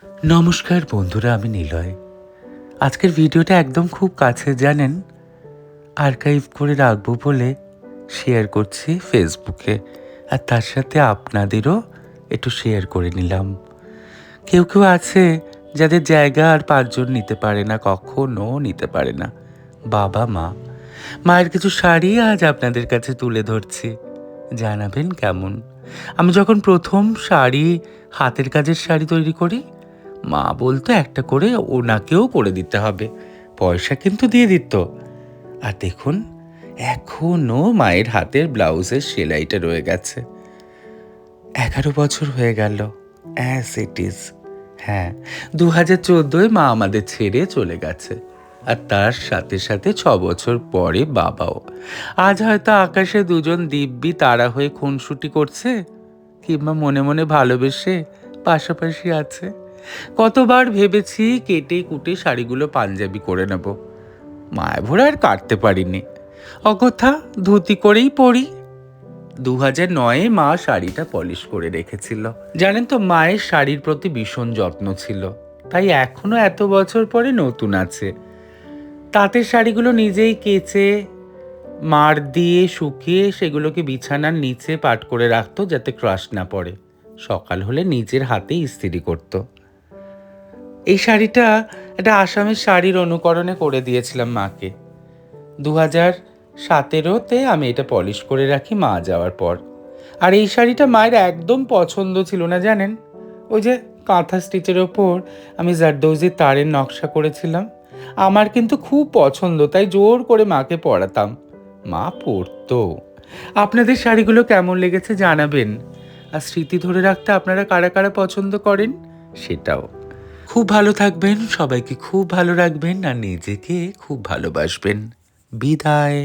নমস্কার বন্ধুরা, আমি নিলয়। আজকের ভিডিওটা একদম খুব কাছে, জানেন, আর্কাইভ করে রাখবো বলে শেয়ার করছি ফেসবুকে, আর তার সাথে আপনাদেরও একটু শেয়ার করে নিলাম। কেউ কেউ আছে যাদের জায়গা আর পাঁচজন নিতে পারে না, কখনো নিতে পারে না। বাবা মা, মায়ের কিছু শাড়ি আজ আপনাদের কাছে তুলে ধরছি, জানাবেন কেমন। আমি যখন প্রথম শাড়ি, হাতের কাজের শাড়ি তৈরি করি, মা বলতো একটা করে ওনাকেও করে দিতে হবে, পয়সা কিন্তু দিয়ে দিত। আর দেখুন, এখনো মায়ের হাতের ব্লাউজের সেলাইটা রয়ে গেছে। 11 বছর হয়ে গেল, অ্যাজ ইট ইজ। হ্যাঁ, 2014 মা আমাদের ছেড়ে চলে গেছে, আর তার সাথে সাথে 6 বছর পরে বাবাও। আজ হয়তো আকাশে দুজন দিব্যি তারা হয়ে খুনসুটি করছে, কিংবা মনে মনে ভালোবেসে পাশাপাশি আছে। কতবার ভেবেছি কেটে কুটে শাড়িগুলো পাঞ্জাবি করে নেব, মায়া ভরে আর কাটতে পারিনি, অগথা ধুতি করেই পরি। 2009 মা শাড়িটা পলিশ করে রেখেছিল। জানেন তো, মায়ের শাড়ির প্রতি ভীষণ যত্ন ছিল, তাই এখনো এত বছর পরে নতুন আছে। তাঁতের শাড়িগুলো নিজেই কেচে মাড় দিয়ে শুকিয়ে সেগুলোকে বিছানার নিচে পাট করে রাখতো, যাতে ক্রাশ না পড়ে। সকাল হলে নিজের হাতে ইস্ত্রি করতো। এই শাড়িটা একটা আসামের শাড়ির অনুকরণে করে দিয়েছিলাম মাকে। 2017-তে আমি এটা পলিশ করে রাখি মা যাওয়ার পর। আর এই শাড়িটা মায়ের একদম পছন্দ ছিল না, জানেন। ওই যে কাঁথা স্টিচের ওপর আমি জারদৌজি তারের নকশা করেছিলাম, আমার কিন্তু খুব পছন্দ, তাই জোর করে মাকে পরাতাম, মা পরতো। আপনাদের শাড়িগুলো কেমন লেগেছে জানাবেন, আর স্মৃতি ধরে রাখতে আপনারা কারা কারা পছন্দ করেন সেটাও। খুব ভালো থাকবেন, সবাইকে খুব ভালো রাখবেন, আর নিজেকে খুব ভালোবাসবেন। বিদায়।